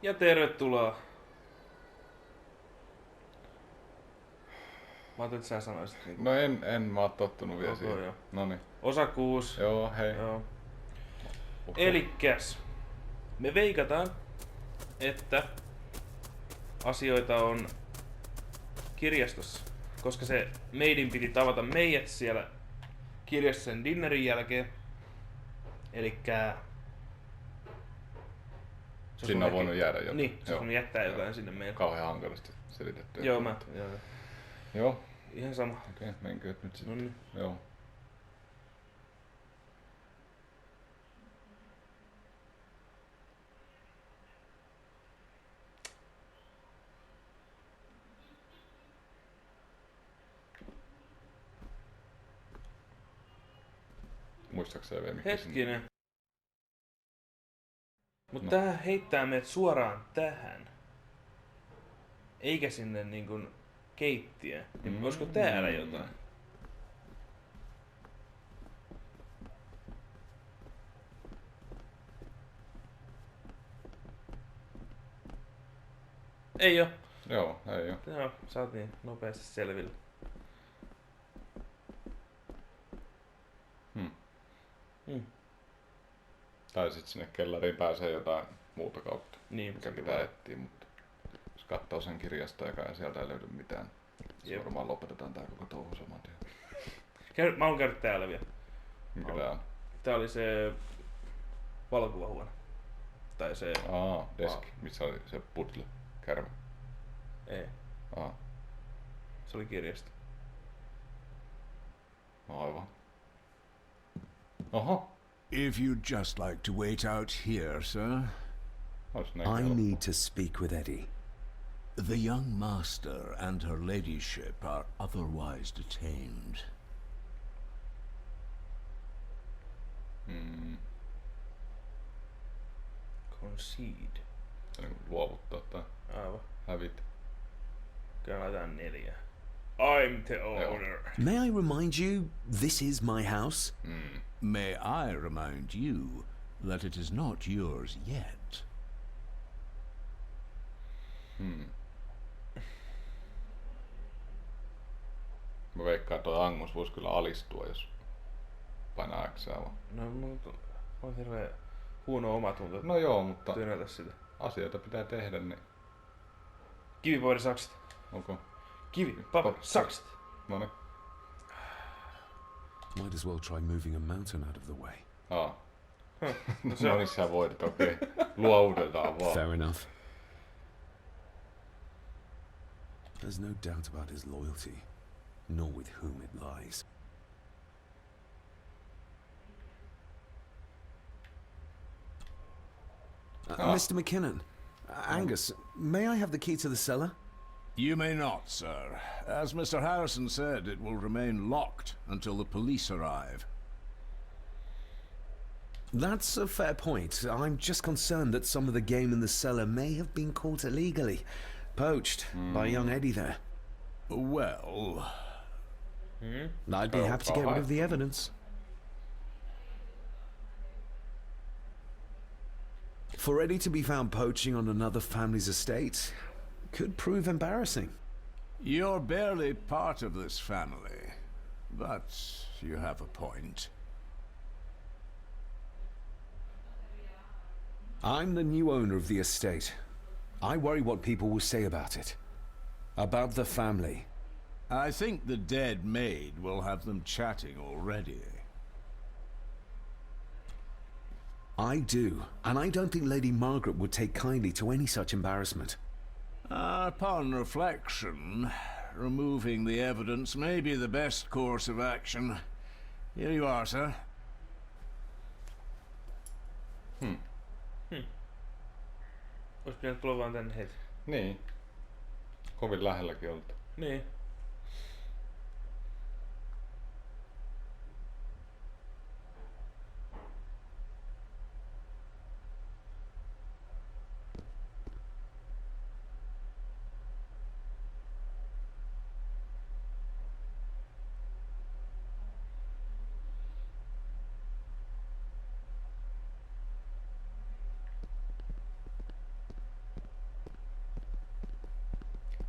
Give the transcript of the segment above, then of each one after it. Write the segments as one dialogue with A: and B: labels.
A: Ja tervetuloa. Mä ajattelin, että sä sanoisit niinku.
B: No en mä oo tottunut vielä siihen.
A: Joo.
B: Noniin.
A: Osa 6.
B: Joo, hei.
A: Joo. Elikkäs. Me veikataan, että asioita on kirjastossa. Koska se meidin piti tavata meidät siellä kirjastossa sen dinnerin jälkeen. Elikkä...
B: Sinne on voinut jäädä jotain.
A: Niin, se on voinut jättää jotain sinne meille.
B: Kauhean hankalasti selitetty.
A: Joo.
B: Joo.
A: Ihan sama.
B: Okei, menkö nyt sitten.
A: Noniin.
B: Joo. Muistaakseni vielä mikä
A: Hetkinen. Mut tähän heittää meidät suoraan tähän. Eikä sinne niinkun keittiöön. Olisiko täällä jotain? Ei oo.
B: Joo, ei oo.
A: Joo, saatiin nopeasti selville.
B: Tai sit sinne kellariin pääsee jotain muuta kautta,
A: Niin,
B: mikä pitää etsiä, mutta jos katsoo sen kirjasta ja sieltä ei löydy mitään, se varmaan lopetetaan tää koko touhu saman tien.
A: Mä oon käynyt täällä vielä.
B: Mikä tää on?
A: Tää oli se valokuvahuone. Tai se...
B: Deski, missä oli se puzzle, kärmä.
A: Ei, se oli kirjasto.
B: Aivan. Oho.
C: If you'd just like to wait out here, sir.
B: I
D: need to speak with Eddie.
C: The young master and her ladyship are otherwise detained.
A: Concede.
B: Luovuttaa tai
A: Aivan.
B: hävitä.
A: Kyllä laitetaan 4. I'm the owner.
D: May I remind you, this is my house?
C: May I remind you that it is not yours yet?
B: Mä veikkaan, että toi Angus vois kyllä alistua, jos painaa Xää vaan.
A: No, mutta on hirveä huono omatunto.
B: No joo, mutta
A: Tynätä sitä.
B: asioita pitää tehdä, niin
A: Kivipavari sakset.
B: onko?
A: Kivi, paperi, sakset.
B: Noniin.
D: Might as well try moving a mountain out of the way.
B: No niin sä voit, okei. Luovutetaan vaan.
D: Fair enough. There's no doubt about his loyalty, nor with whom it lies. Mr. McKinnon, Angus, may I have the key to the cellar?
C: You may not, sir. As Mr. Harrison said, it will remain locked until the police arrive.
D: That's a fair point. I'm just concerned that some of the game in the cellar may have been caught illegally, poached by young Eddie there.
C: Well...
D: I'd be happy to get rid of the evidence. For Eddie to be found poaching on another family's estate could prove embarrassing.
C: You're barely part of this family, but you have a point.
D: I'm the new owner of the estate. I worry what people will say about it. About the family.
C: I think the dead maid will have them chatting already.
D: I do, and I don't think Lady Margaret would take kindly to any such embarrassment.
C: Upon reflection, removing the evidence may be the best course of action. Here you are, sir.
A: Ois pitänyt tulla vaan tänne heti.
B: Niin. Kovin lähelläkin oltu.
A: Niin.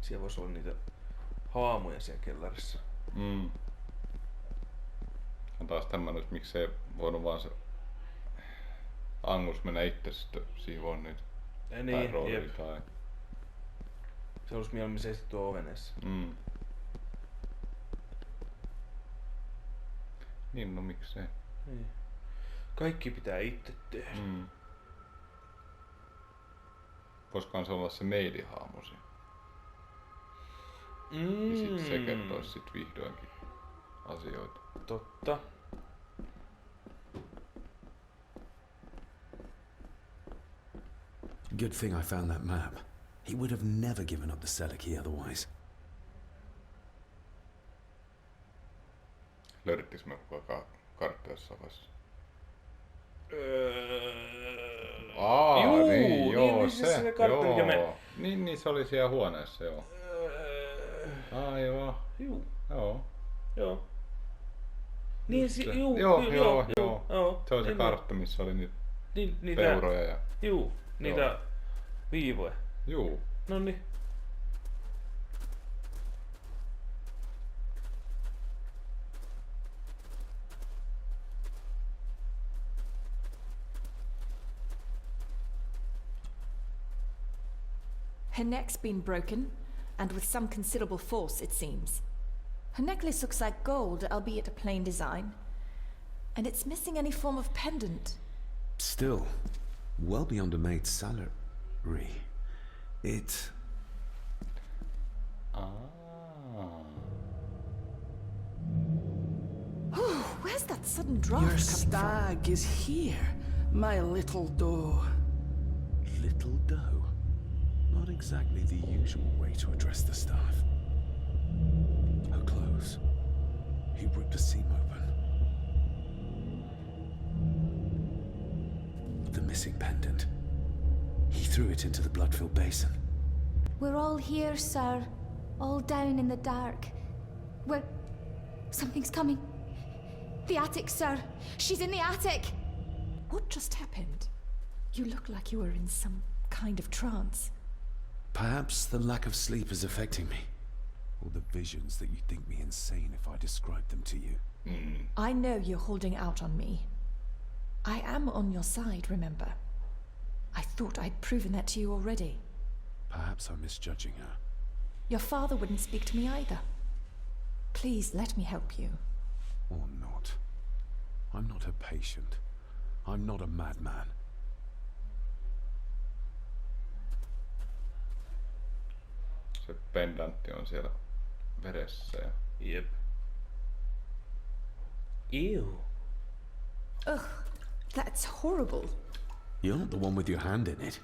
A: Siellä voisi olla niitä haamuja siellä kellarissa.
B: On taas tämmönen, että miksei voinut vaan se Angus mennä itse sitten siivoon niitä. Tai
A: Niin,
B: Rory
A: jep.
B: tai...
A: Se olisi mieluummin seisty tuo ovenessa.
B: Niin, no miksei.
A: Niin. Kaikki pitää itse tehdä.
B: Voisikohan se olla se meidihaamu siinä? Niin sit se kertoisi sit vihdoinkin asioita.
A: Totta.
D: Good thing I found that map. He would have never given up the cellar key otherwise.
B: Löydettiinkö me koko kartta jossain vaiheessa?
A: Juu,
B: niin, joo,
A: niin,
B: se,
A: se kartta,
B: joo.
A: mikä me...
B: Niin, se oli siellä huoneessa, joo. Aivan.
A: Juu.
B: Joo.
A: Joo. Niin, juu.
B: Joo. Se oli se
A: niin,
B: kartta, missä oli niitä
A: niitä,
B: peuroja ja...
A: Juu, niitä viivoja.
B: Juu.
A: Noniin.
E: Her neck's been broken, and with some considerable force, it seems. Her necklace looks like gold, albeit a plain design. And it's missing any form of pendant.
D: Still, well beyond a maid's salary. It...
E: Where's that sudden draft
F: Your
E: coming from?
F: stag is here, my little doe.
D: Little doe. Not exactly the usual way to address the staff. Her clothes. He ripped a seam open. The missing pendant. He threw it into the blood-filled basin.
G: We're all here, sir. All down in the dark. We're... Something's coming. The attic, sir. She's in the attic.
E: What just happened? You look like you were in some kind of trance.
D: Perhaps the lack of sleep is affecting me. Or the visions that you'd think me insane if I described them to you.
E: I know you're holding out on me. I am on your side, remember? I thought I'd proven that to you already.
D: Perhaps I'm misjudging her.
E: Your father wouldn't speak to me either. Please let me help you.
D: Or not. I'm not a patient. I'm not a madman.
B: Se pendantti on siellä veressä ja...
A: Jep. Ew.
E: Ugh, that's horrible.
D: You're not the one with your hand in it.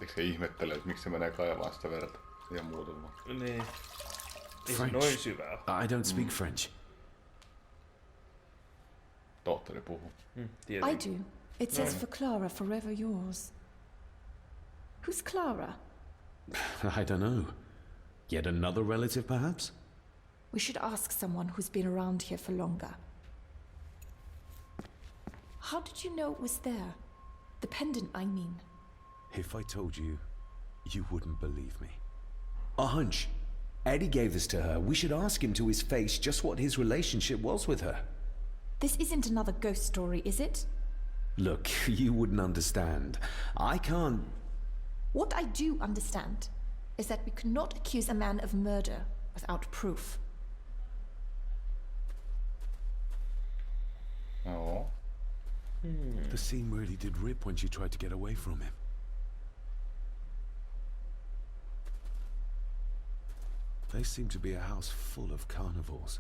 B: Eikö se ihmettele, että miksi se menee kaivaan sitä verta? Ihan muutama.
A: Niin. Ei se
D: French.
A: noin syvää.
D: I don't speak French.
B: Tohtori puhuu.
E: I do. It says for Clara, forever yours. Who's Clara?
D: I don't know. Yet another relative, perhaps?
E: We should ask someone who's been around here for longer. How did you know it was there? The pendant, I mean.
D: If I told you, you wouldn't believe me. A hunch. Eddie gave this to her. We should ask him to his face just what his relationship was with her.
E: This isn't another ghost story, is it?
D: Look, you wouldn't understand. I can't...
E: What I do understand is that we could not accuse a man of murder without proof.
B: Joo.
D: The seam really did rip when she tried to get away from him. They seem to be a house full of carnivores.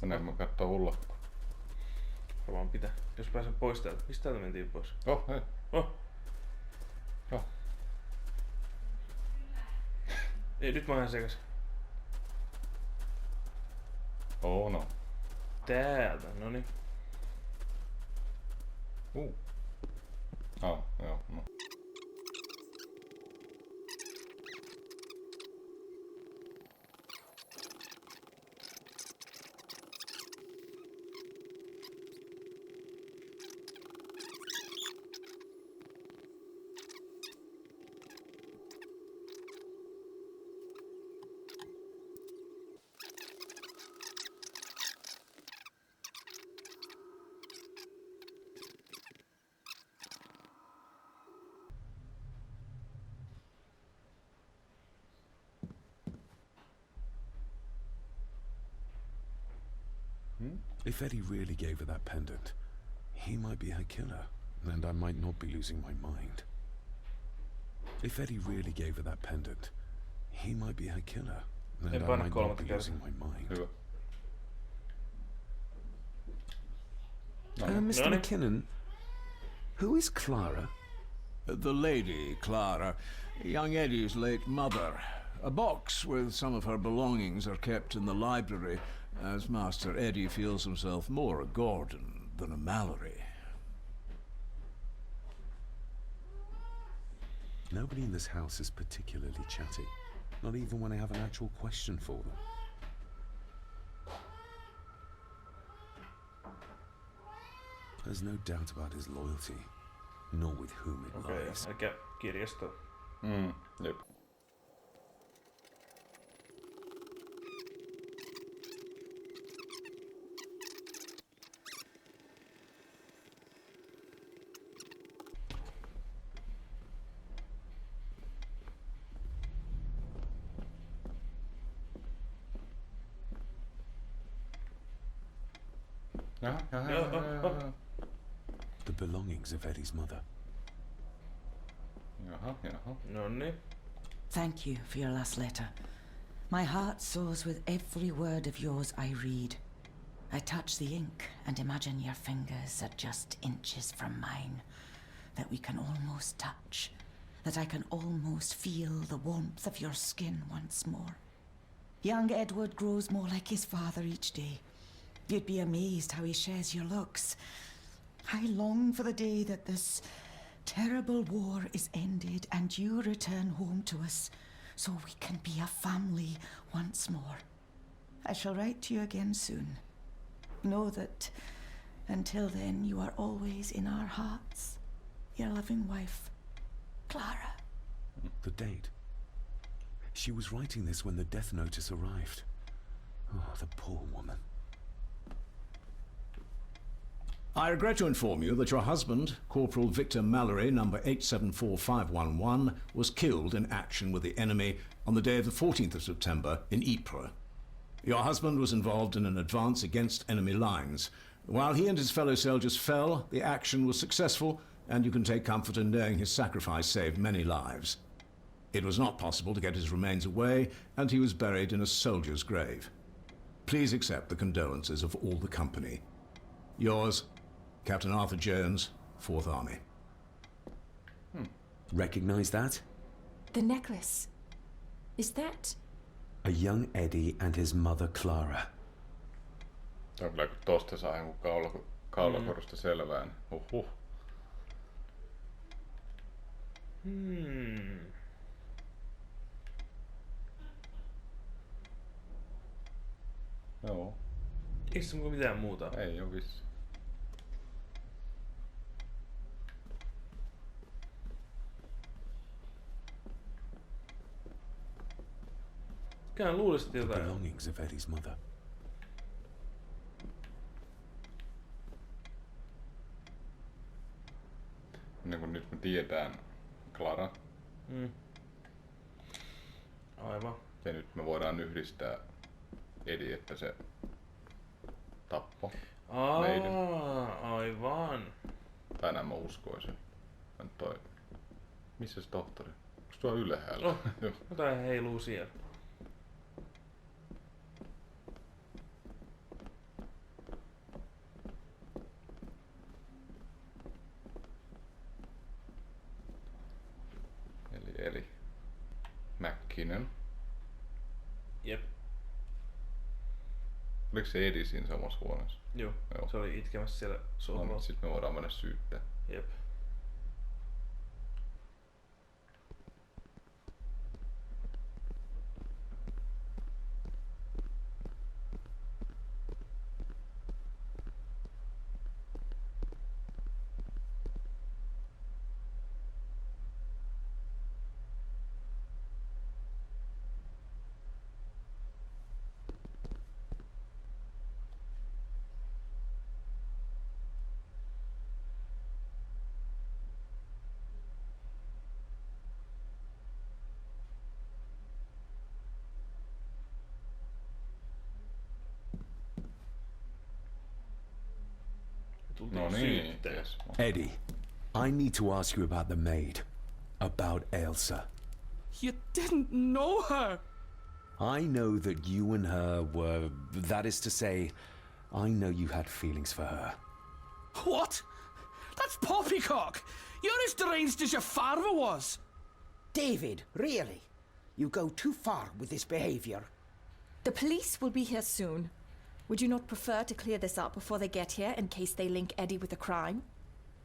B: Mennäänkö mä kattoo ulkoa?
A: Varmaan pitää. Jos pääsen pois täältä. Mistä täältä mentiin pois?
B: Oh, hei.
A: Oh.
B: Oh.
A: Ei, nyt mä oon ihan sekas.
B: Oh no.
A: Täältä, noniin.
B: Joo, no.
D: If Eddie really gave her that pendant, he might be her killer, and I might not be losing my mind. If Eddie really gave her that pendant, he might be her killer, and I might not be losing my mind.
B: Hyvä.
D: Mr. McKinnon, who is Clara?
C: The lady, Clara, young Eddie's late mother. A box with some of her belongings are kept in the library, as Master Eddie feels himself more a Gordon than a Mallory.
D: Nobody in this house is particularly chatty, not even when I have an actual question for them. There's no doubt about his loyalty, nor with whom it lies.
A: Eli kirjasto.
B: Jep.
D: The belongings of Eddie's mother.
B: Jaha.
A: No niin.
F: Thank you for your last letter. My heart soars with every word of yours I read. I touch the ink and imagine your fingers are just inches from mine, that we can almost touch, that I can almost feel the warmth of your skin once more. Young Edward grows more like his father each day. You'd be amazed how he shares your looks. I long for the day that this terrible war is ended and you return home to us, so we can be a family once more. I shall write to you again soon. Know that until then you are always in our hearts. Your loving wife, Clara.
D: The date. She was writing this when the death notice arrived. Oh, the poor woman.
C: I regret to inform you that your husband, Corporal Victor Mallory, number 874511, was killed in action with the enemy on the day of the 14th of September in Ypres. Your husband was involved in an advance against enemy lines. While he and his fellow soldiers fell, the action was successful, and you can take comfort in knowing his sacrifice saved many lives. It was not possible to get his remains away, and he was buried in a soldier's grave. Please accept the condolences of all the company. Yours, Captain Arthur Jones, 4th Army.
D: Recognize that?
E: The necklace. Is that...
D: A young Eddie and his mother Clara.
B: Tämä on kyllä kun tosta saa jonkun kaulakorusta selvään. Joo.
A: Eikö se mitään muuta?
B: Ei oo vissi.
A: Kään luulisit
D: The
A: jotain.
D: belongings of Eddie's mother.
B: Niin kuin nyt me tiedetään Clara.
A: Aivan.
B: Ja nyt me voidaan yhdistää Eddie, että se tappo meidän.
A: Aivan.
B: Tai näin mä uskoisin. Missä se tohtori? Onks tuo ylhäällä?
A: Oh, jotain heiluu siellä.
B: Eli McKinnon.
A: Jep.
B: Oliko se Eddie siinä samassa huoneessa?
A: Joo. Se oli itkemässä siellä sohvalla.
B: No, sit me voidaan mennä syyttää.
A: Jep.
B: No niin, yes.
D: Eddie, I need to ask you about the maid. About Elsa.
H: You didn't know her!
D: I know that you and her were... That is to say, I know you had feelings for her.
H: What? That's poppycock! You're as deranged as your father was!
I: David, really? You go too far with this behavior.
E: The police will be here soon. Would you not prefer to clear this up before they get here in case they link Eddie with a crime?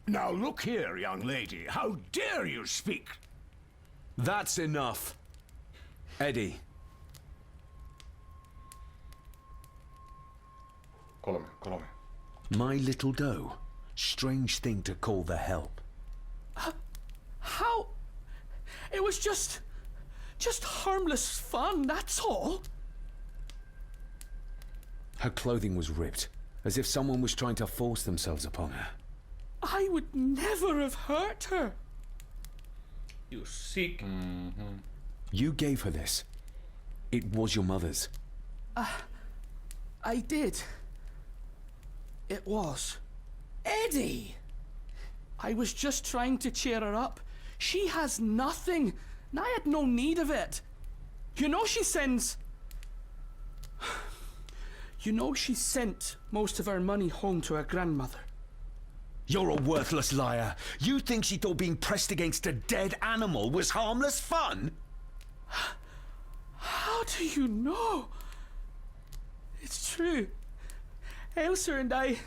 C: Now look here, young lady. How dare you speak?
D: That's enough. Eddie.
B: Kolme.
D: My little doe. Strange thing to call the help.
H: How? It was just harmless fun, that's all.
D: Her clothing was ripped, as if someone was trying to force themselves upon her.
H: I would never have hurt her.
A: You sick.
D: You gave her this. It was your mother's.
H: I did. It was.
I: Eddie!
H: I was just trying to cheer her up. She has nothing, and I had no need of it. You know she sends... You know she sent most of her money home to her grandmother.
D: You're a worthless liar. You think she thought being pressed against a dead animal was harmless fun?
H: How do you know? It's true. Elsa and I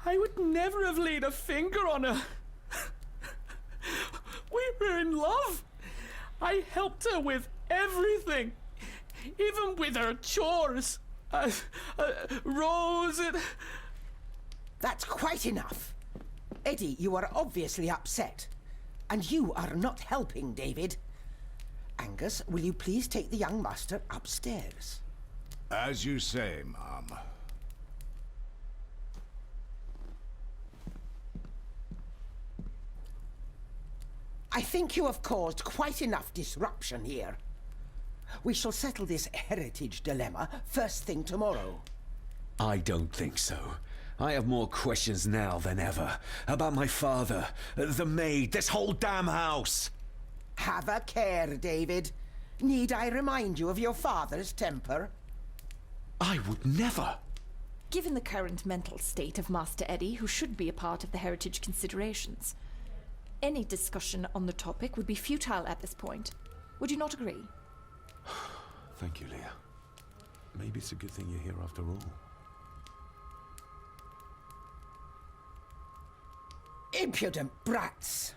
H: would never have laid a finger on her. We were in love. I helped her with everything. Even with her chores. Rose and...
I: That's quite enough. Eddie, you are obviously upset. And you are not helping, David. Angus, will you please take the young master upstairs?
C: As you say, Mom.
I: I think you have caused quite enough disruption here. We shall settle this heritage dilemma first thing tomorrow.
D: I don't think so. I have more questions now than ever. About my father, the maid, this whole damn house.
I: Have a care, David. Need I remind you of your father's temper?
D: I would never.
E: Given the current mental state of Master Eddie, who should be a part of the heritage considerations, any discussion on the topic would be futile at this point. Would you not agree?
D: Thank you, Leah. Maybe it's a good thing you're here after all.
I: Impudent brats!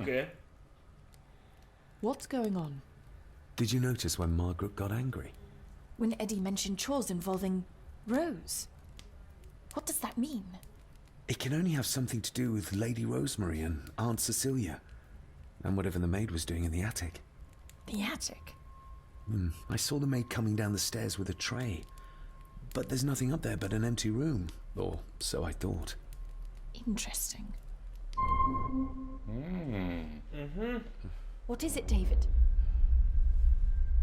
A: Okay.
E: What's going on?
D: Did you notice when Margaret got angry?
E: When Eddie mentioned chores involving Rose. What does that mean?
D: It can only have something to do with Lady Rosemary and Aunt Cecilia. And whatever the maid was doing in the attic.
E: The attic?
D: I saw the maid coming down the stairs with a tray. But there's nothing up there but an empty room. Or so I thought.
E: Interesting.
B: Mm-hmm.
E: What is it, David?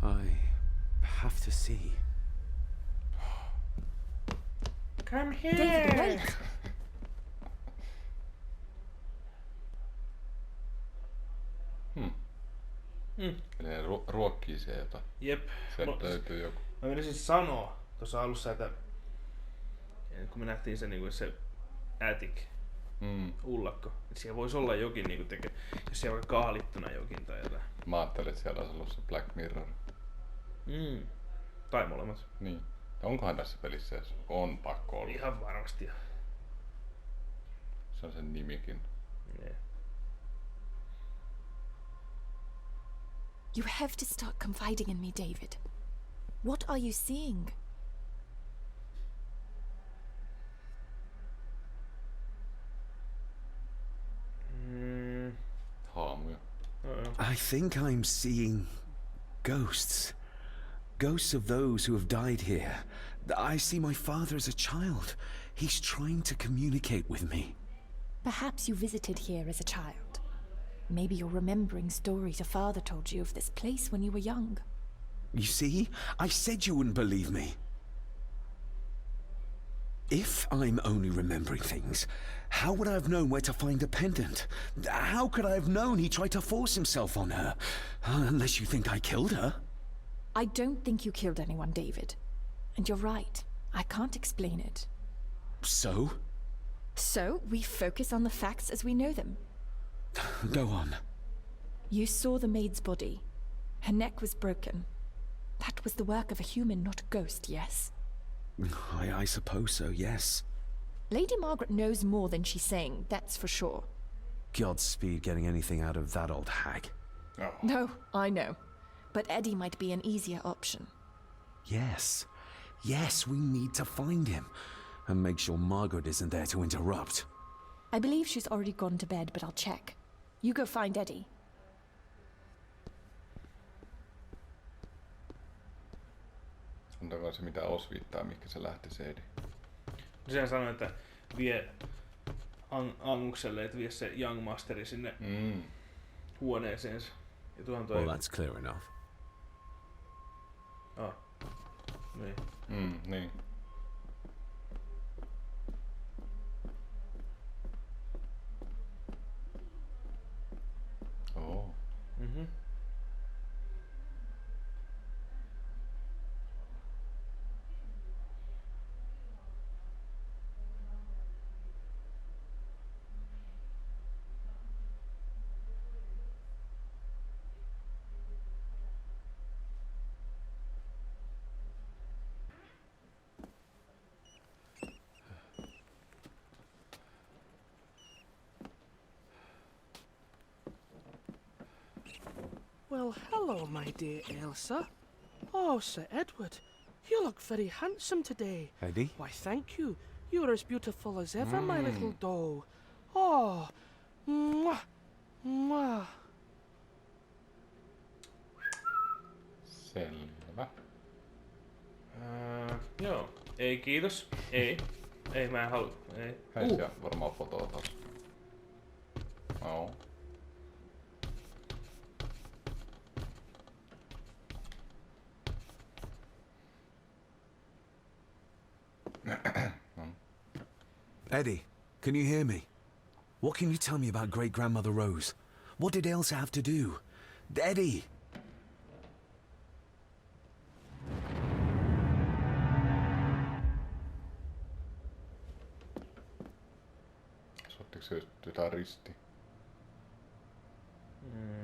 D: I have to see.
A: Come here.
E: David, wait!
B: Eli ne ruokkii sieltä.
A: Jep.
B: Sieltä löytyy joku.
A: Mä menisin sanoa tuossa alussa, että kun me nähtiin se, niin se attic, ullakko, että siellä voisi olla jokin, niin kuin jos siellä on kaalittuna jokin tai jotain.
B: Mä ajattelin, että siellä olisi ollut se Black Mirror.
A: Tai molemmat.
B: Niin. Onkohan tässä pelissä edes? On pakko olla.
A: Ihan varmasti.
B: Se on sen nimikin.
A: Yeah.
E: You have to start confiding in me, David. What are you seeing?
B: Haamuja.
D: I think I'm seeing ghosts. Ghosts of those who have died here. I see my father as a child. He's trying to communicate with me.
E: Perhaps you visited here as a child. Maybe you're remembering stories your father told you of this place when you were young.
D: You see? I said you wouldn't believe me. If I'm only remembering things, how would I have known where to find the pendant? How could I have known he tried to force himself on her? Unless you think I killed her.
E: I don't think you killed anyone, David. And you're right. I can't explain it.
D: So?
E: So, we focus on the facts as we know them.
D: Go on.
E: You saw the maid's body. Her neck was broken. That was the work of a human, not a ghost, yes?
D: I suppose so, yes.
E: Lady Margaret knows more than she's saying, that's for sure.
D: Godspeed getting anything out of that old hag.
B: Oh.
E: No, I know. But Eddie might be an easier option.
D: Yes. Yes, we need to find him. And make sure Margaret isn't there to interrupt.
E: I believe she's already gone to bed, but I'll check. You go find Eddie.
B: Antakaa se mitä osviittaa, mihinkä se lähti se Edi.
A: Sehän sanoi, että vie Angukselle, että vie se Young Masteri sinne huoneeseensa. Ja tuohon toi...
C: Well, that's clear enough.
A: Ah. Niin.
B: Niin. Oh.
A: Mhm.
H: Well, hello, my dear Elsa. Oh, Sir Edward, you look very handsome today.
D: Eddie?
H: Why, thank you. You're as beautiful as ever, my little doll. Oh, mwah, mwah.
B: Selvä.
A: Joo. Ei kiitos. Ei mä en halua. Ei.
B: Hei siellä varmaan fotoa taas. Oh.
D: Eddie, can you hear me? What can you tell me about great-grandmother Rose? What did Elsa have to do? Eddie!
B: Soittiko se jotain risti?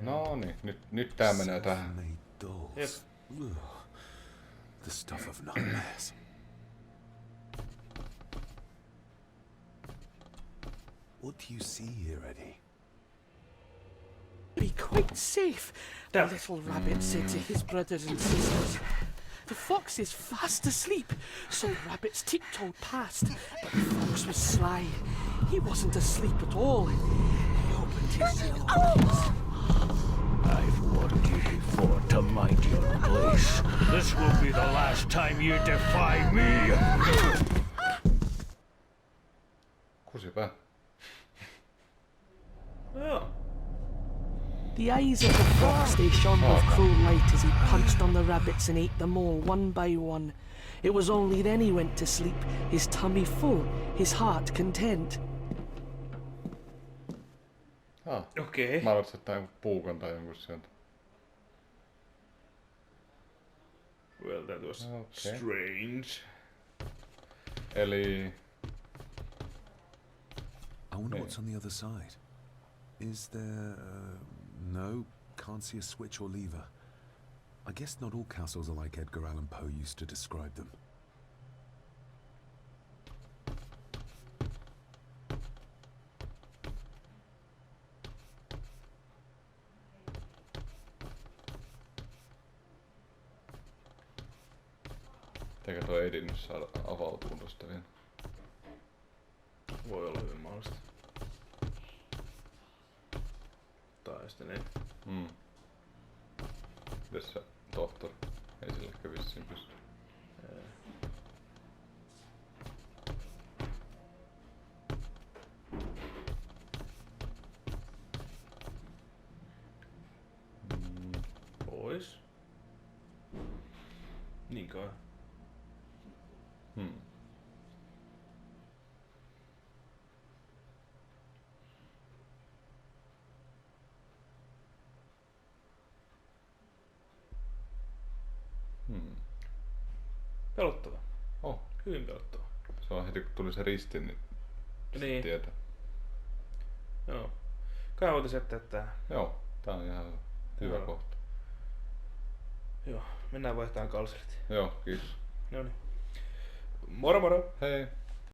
B: No niin, nyt tää menee tähän.
D: Self-made dolls.
A: Yep.
D: Ugh. The stuff of nightmares. What do you see here, Eddie?
H: Be quite safe, the little rabbit said to his brothers and sisters. The fox is fast asleep, so the rabbits tiptoed past, but the fox was sly. He wasn't asleep at all. He opened his yellow eyes.
J: I've warned you before to mind your place. This will be the last time you defy me.
B: Kusipää.
A: Joo.
H: The eyes of the fox, they shone with cruel light as he punched on the rabbits and ate them all one by one. It was only then he went to sleep, his tummy full, his heart content.
A: Okei.
B: Mä aloitin ottaa jonkun puukon tai jonkun sieltä.
A: Well, that was strange.
B: Eli...
D: I wonder what's on the other side. Is there... no, can't see a switch or lever. I guess not all castles are like Edgar Allan Poe used to describe them.
B: Eikä toi Eddie nyt saada avautuun tosta vielä.
A: Voi olla hyvin mahdollista. Tai sitten ei.
B: Mites se tohtori? Ei sille vissiin pysty.
A: Pois. Niin kai. Pelottava.
B: Oh.
A: Hyvin pelottava.
B: Se on heti kun tuli se risti, niin
A: Niin.
B: tietää.
A: Joo. Kai voitais jättää tää.
B: Joo, tää on ihan hyvä kohta.
A: Joo, mennään vaihtamaan kalsarit.
B: Joo, kiitos.
A: Noniin. Moro moro!
B: Hei!